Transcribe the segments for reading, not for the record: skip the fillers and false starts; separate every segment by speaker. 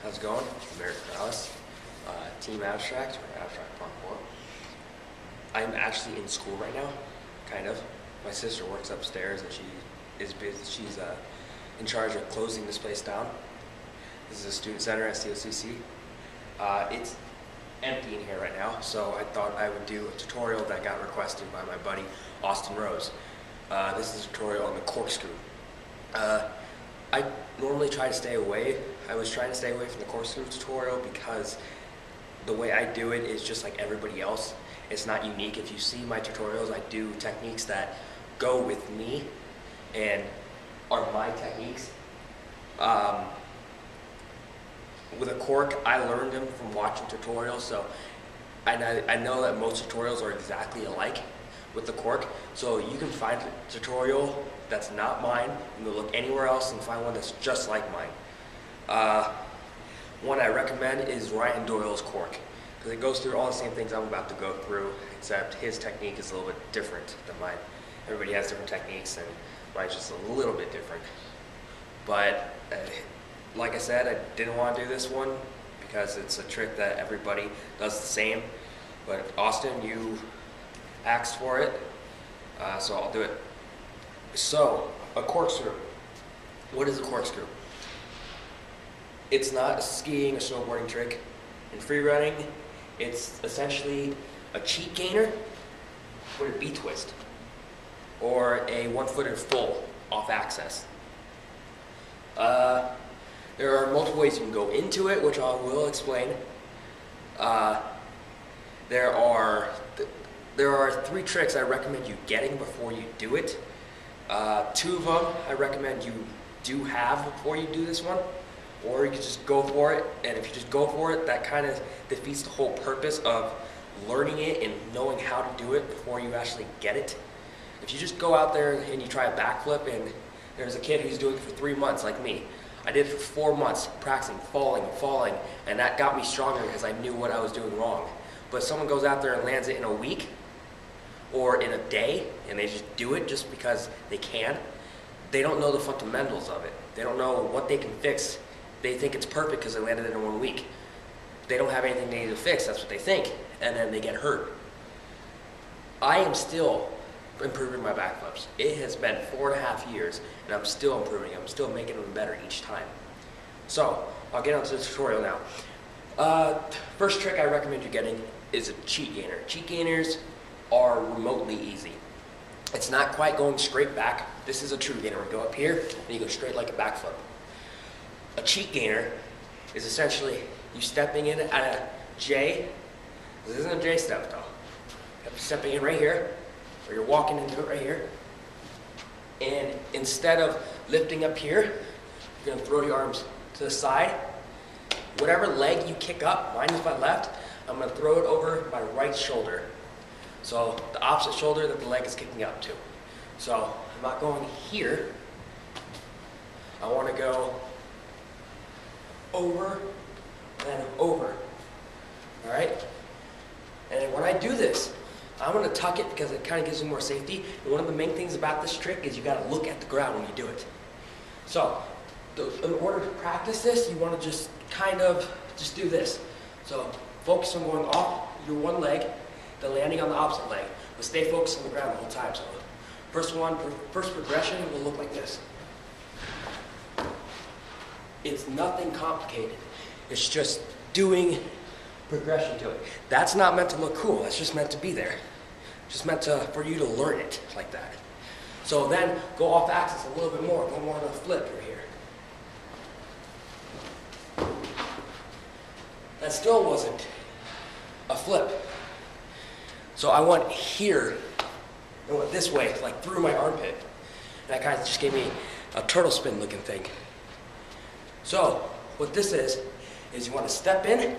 Speaker 1: How's it going? I'm Eric Morales, Team Abstract, or Abstract Part 4. I'm actually in school right now, kind of. My sister works upstairs and she is busy. She's in charge of closing this place down. This is a student center at COCC. It's empty in here right now, so I thought I would do a tutorial that got requested by my buddy, Austin Rose. This is a tutorial on the corkscrew. I normally try to stay away. I was trying to stay away from the corkscrew tutorial because the way I do it is just like everybody else. It's not unique. If you see my tutorials, I do techniques that go with me and are my techniques. With a cork, I learned them from watching tutorials, so I know that most tutorials are exactly alike with the cork. So you can find a tutorial that's not mine, and look anywhere else and find one that's just like mine. One I recommend is Ryan Doyle's cork, because it goes through all the same things I'm about to go through, except his technique is a little bit different than mine. Everybody has different techniques, and mine's just a little bit different. But like I said, I didn't want to do this one because it's a trick that everybody does the same. But Austin, you asked for it, so I'll do it. So, a corkscrew. What is a corkscrew? It's not a skiing or snowboarding trick. In free running, it's essentially a cheek gainer with a B-twist, or a one-footed full off access. There are multiple ways you can go into it, which I will explain. There are 3 tricks I recommend you getting before you do it. 2 of them I recommend you do have before you do this one, or you can just go for it. And if you just go for it, that kind of defeats the whole purpose of learning it and knowing how to do it before you actually get it. If you just go out there and you try a backflip, and there's a kid who's doing it for 3 months like me. I did it for 4 months, practicing, falling, and that got me stronger because I knew what I was doing wrong. But someone goes out there and lands it in a week or in a day, and they just do it just because they can. They don't know the fundamentals of it. They don't know what they can fix. They think it's perfect because they landed it in 1 week. They don't have anything they need to fix, that's what they think, and then they get hurt. I am still improving my backflips. It has been 4.5 years, and I'm still improving. I'm still making them better each time. So, I'll get onto the tutorial now. First trick I recommend you getting is a cheek gainer. Cheek gainers are remotely easy. It's not quite going straight back. This is a true gainer. You go up here, and you go straight like a backflip. A cheek gainer is essentially you stepping in at a J. This isn't a J step though. You're stepping in right here, or you're walking into it right here. And instead of lifting up here, you're gonna throw your arms to the side. Whatever leg you kick up, mine is my left, I'm gonna throw it over my right shoulder. So the opposite shoulder that the leg is kicking up to. So I'm not going here. I wanna go over and over, all right? And when I do this, I'm gonna tuck it because it kind of gives me more safety. And one of the main things about this trick is you gotta look at the ground when you do it. So, in order to practice this, you wanna just kind of just do this. So, focus on going off your one leg, then landing on the opposite leg, but stay focused on the ground the whole time. So, first progression will look like this. It's nothing complicated. It's just doing progression to it. That's not meant to look cool. That's just meant to be there. Just meant for you to learn it like that. So then go off axis a little bit more. Go more on a flip right here. That still wasn't a flip. So I went here and went this way, like through my armpit. And that kind of just gave me a turtle spin looking thing. So what this is you want to step in,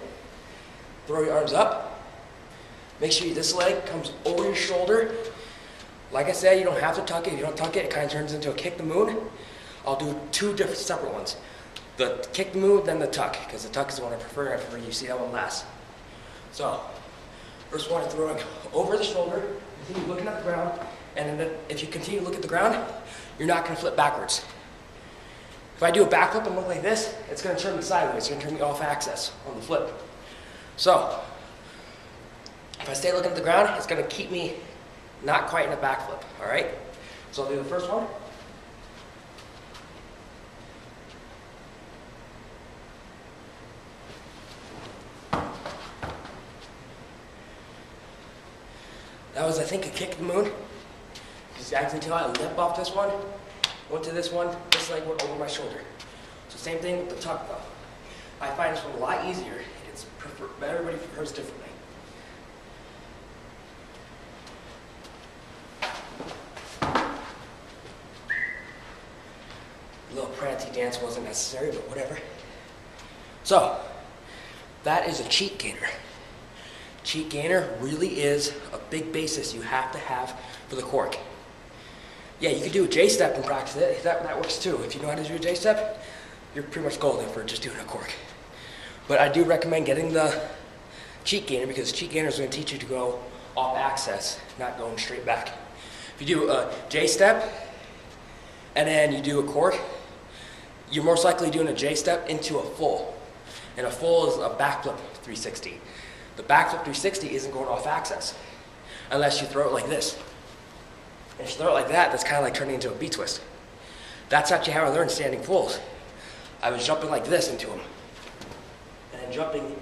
Speaker 1: throw your arms up, make sure this leg comes over your shoulder. Like I said, you don't have to tuck it. If you don't tuck it, it kind of turns into a kick the moon. I'll do 2 different separate ones. The kick the moon, then the tuck, because the tuck is the one I prefer. I prefer you see that one last. So, first one, throwing over the shoulder, continue looking at the ground, and then if you continue to look at the ground, you're not going to flip backwards. If I do a backflip and look like this, it's going to turn me sideways. It's going to turn me off axis on the flip. So, if I stay looking at the ground, it's going to keep me not quite in a backflip, all right? So I'll do the first one. That was, I think, a kick to the moon. Just until I lip off this one, went to this one, this leg went over my shoulder. So same thing with the tuck though. I find this one a lot easier. But everybody prefers differently. A little prancy dance wasn't necessary, but whatever. So, that is a cheat gainer. Cheat gainer really is a big basis you have to have for the cork. Yeah, you can do a J-step and practice it. That works too. If you know how to do a J-step, you're pretty much golden for just doing a cork. But I do recommend getting the cheat gainer because cheat gainer is going to teach you to go off axis, not going straight back. If you do a J-step and then you do a cork, you're most likely doing a J-step into a full. And a full is a backflip 360. The backflip 360 isn't going off axis unless you throw it like this. And if you throw it like that, that's kind of like turning into a B-twist. That's actually how I learned standing fulls. I was jumping like this into them. And then jumping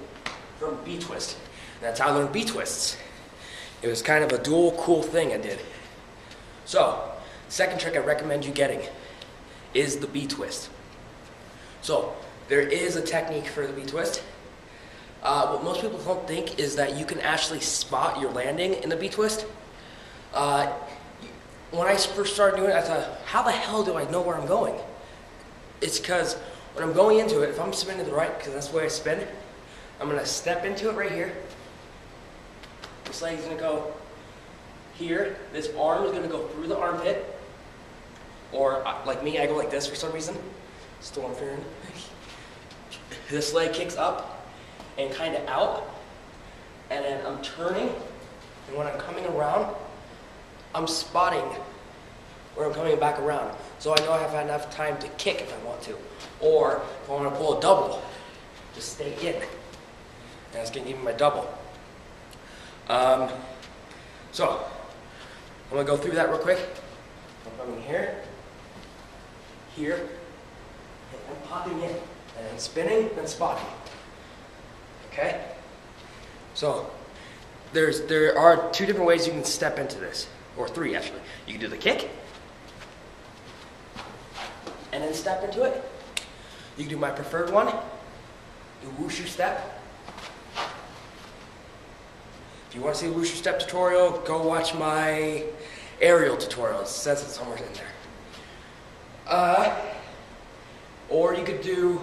Speaker 1: from B-twist. And that's how I learned B-twists. It was kind of a dual cool thing I did. So, second trick I recommend you getting is the B-twist. So, there is a technique for the B-twist. What most people don't think is that you can actually spot your landing in the B-twist. When I first started doing it, I thought, how the hell do I know where I'm going? It's because when I'm going into it, if I'm spinning to the right, because that's the way I spin, I'm going to step into it right here. This leg's going to go here. This arm is going to go through the armpit. Or, like me, I go like this for some reason. Storm fearing. This leg kicks up and kind of out. And then I'm turning. And when I'm coming around, I'm spotting where I'm coming back around. So I know I have enough time to kick if I want to. Or if I want to pull a double, just stay in. And that's going to give me my double. So, I'm going to go through that real quick. I'm coming here, here, and I'm popping in. And then spinning and spotting. Okay? So, there are two different ways you can step into this. Or three, actually. You can do the kick, and then step into it. You can do my preferred one, the whoosher step. If you want to see the whoosher step tutorial, go watch my aerial tutorial. It says it somewhere in there. Or you could do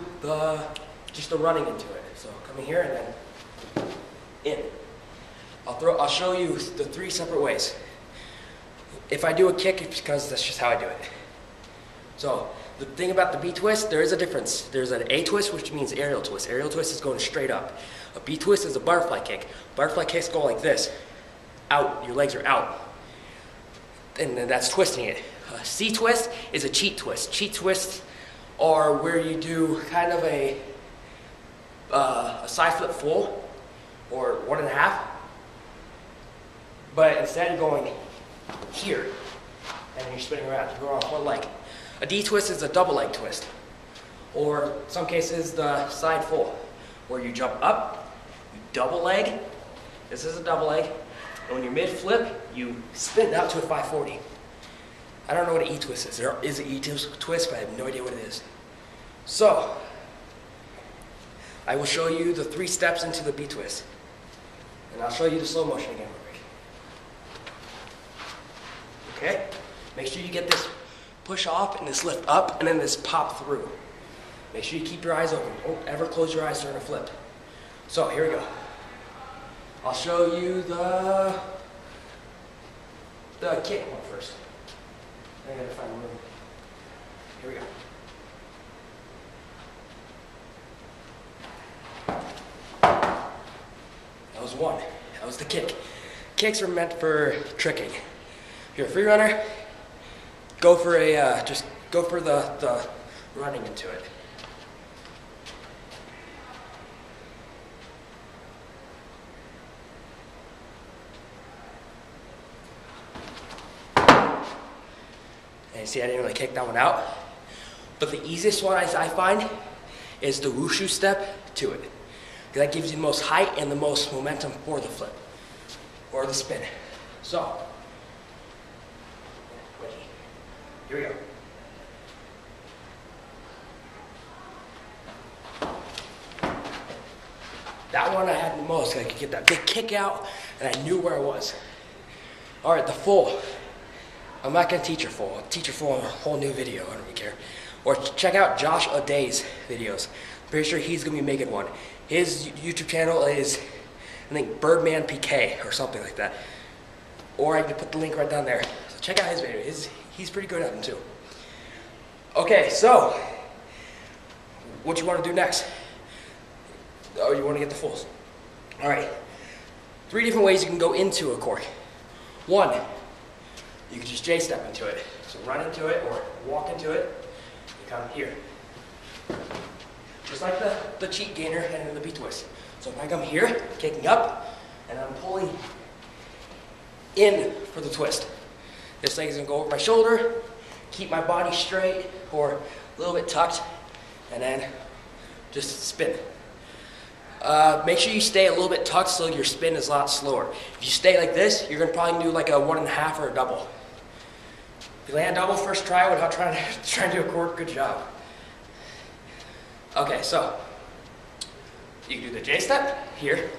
Speaker 1: just the running into it. So coming here and then in. I'll show you the three separate ways. If I do a kick, it's because that's just how I do it. So, the thing about the B-twist, there is a difference. There's an A-twist, which means aerial twist. Aerial twist is going straight up. A B-twist is a butterfly kick. Butterfly kicks go like this. Out. Your legs are out. And then that's twisting it. A C-twist is a cheat twist. Cheat twists are where you do kind of a side flip full, or 1.5. But instead of going here, and then you're spinning around. You're going off one leg. A D-twist is a double leg twist. Or, in some cases, the side full, where you jump up, you double leg. This is a double leg. And when you're mid-flip, you spin it out to a 540. I don't know what an E-twist is. There is an E-twist, but I have no idea what it is. So, I will show you the 3 steps into the B-twist. And I'll show you the slow motion again. Okay? Make sure you get this push off and this lift up and then this pop through. Make sure you keep your eyes open. Don't ever close your eyes during a flip. So, here we go. I'll show you the kick one first. I gotta find room. Here we go. That was one. That was the kick. Kicks are meant for tricking. If you're a free runner, go for a just go for the running into it. And see, I didn't really kick that one out. But the easiest one I find is the wushu step to it. That gives you the most height and the most momentum for the flip or the spin. So, here we go. That one I had the most. I could get that big kick out and I knew where I was. All right, the full. I'm not gonna teach her full. I'll teach her full in a whole new video. I don't really care. Or check out Josh O'Day's videos. I'm pretty sure he's gonna be making one. His YouTube channel is, I think, Birdman PK or something like that. Or I can put the link right down there. So check out his video. He's pretty good at them too. Okay, so what do you want to do next? Oh, you want to get the fulls. All right. 3 different ways you can go into a cork. 1, you can just J-step into it. So run into it or walk into it. You come here. Just like the cheek gainer and the B-twist. So if I come here, kicking up, and I'm pulling in for the twist. This leg is going to go over my shoulder, keep my body straight or a little bit tucked, and then just spin. Make sure you stay a little bit tucked so your spin is a lot slower. If you stay like this, you're going to probably do like a 1.5 or a double. If you land double first try without trying to do a cork, good job. Okay, so you can do the J-step here,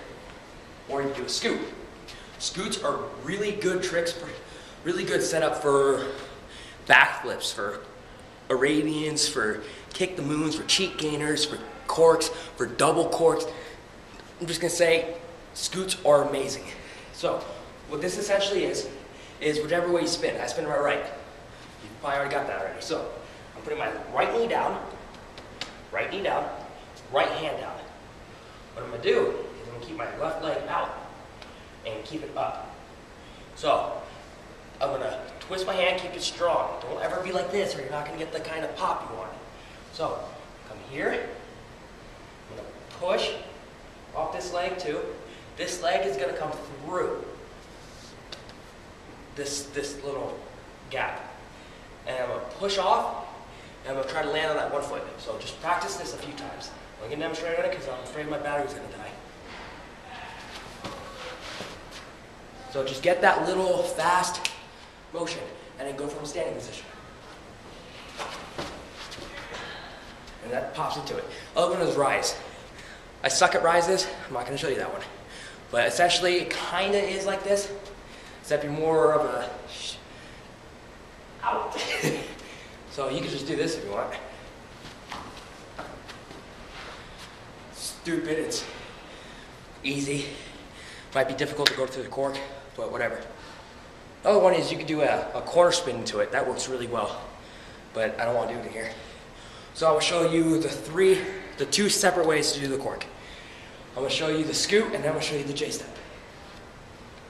Speaker 1: or you can do a scoot. Scoots are really good tricks, really good setup for backflips, for Arabians, for kick the moons, for cheek gainers, for corks, for double corks. I'm just gonna say, scoots are amazing. So, what this essentially is whichever way you spin. I spin my right. You probably already got that already. So, I'm putting my right knee down, right hand down. What I'm gonna do is I'm gonna keep my left leg out and keep it up. So, I'm gonna twist my hand, keep it strong. Don't ever be like this or you're not gonna get the kind of pop you want. So, come here, I'm gonna push off this leg too. This leg is gonna come through this little gap. And I'm gonna push off, and I'm gonna try to land on that one foot. So just practice this a few times. I'm gonna demonstrate on it because I'm afraid my battery's gonna die. So just get that little fast motion, and then go from a standing position. And that pops into it. Other one is rise. I suck at rises. I'm not going to show you that one. But essentially, it kind of is like this, except you're more of a out. So you can just do this if you want. Stupid. It's easy. Might be difficult to go through the cork, but whatever. Other one is you can do a corner spin into it. That works really well, but I don't want to do it in here. So I will show you the 2 separate ways to do the cork. I'm going to show you the scoot, and then I'm going to show you the J-step.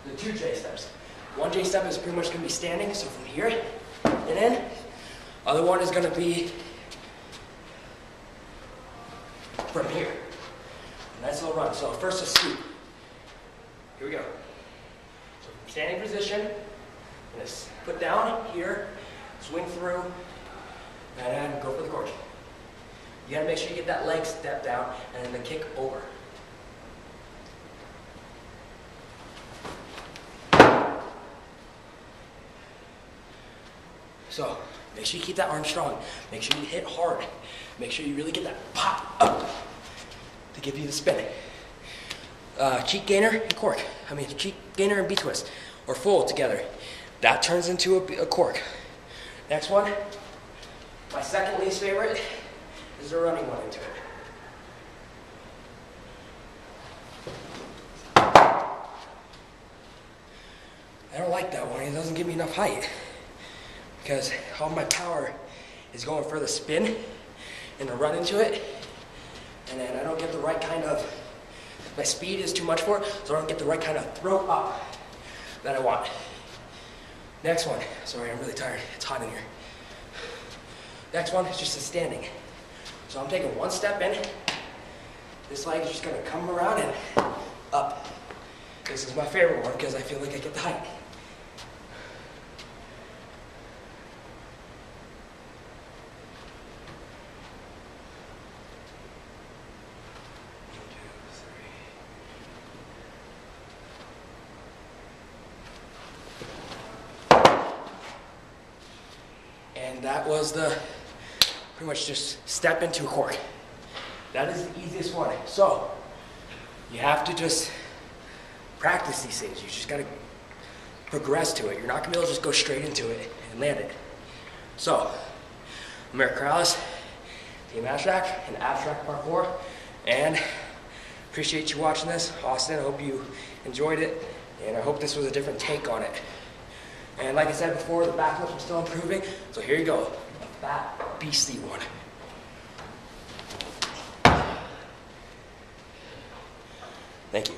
Speaker 1: The 2 J-steps. One J-step is pretty much going to be standing, so from here and in. Other one is going to be from here. Nice little run. So first a scoot. Here we go. So from standing position, I'm going to put down here, swing through, and then go for the cork. You got to make sure you get that leg step down and then the kick over. So, make sure you keep that arm strong. Make sure you hit hard. Make sure you really get that pop up to give you the spin. Cheek gainer and cork. Cheek gainer and B-twist, or full together. That turns into a cork. Next one, my second least favorite, is the running one into it. I don't like that one. It doesn't give me enough height, because all my power is going for the spin and the run into it, and then I don't get the right kind of, my speed is too much for it, so I don't get the right kind of throw up that I want. Next one. Sorry, I'm really tired. It's hot in here. Next one is just a standing. So I'm taking one step in. This leg is just gonna come around and up. This is my favorite one because I feel like I get the height. 1, 2, 3. And that was the, pretty much just step into a cork. That is the easiest one. So, you have to just practice these things. You just gotta progress to it. You're not gonna be able to just go straight into it and land it. So, I'm Eric Corrales, Team Abstract and Abstract Parkour, and appreciate you watching this. Austin, I hope you enjoyed it, and I hope this was a different take on it. And like I said before, the backflips are still improving, so here you go, a fat, beastly one. Thank you.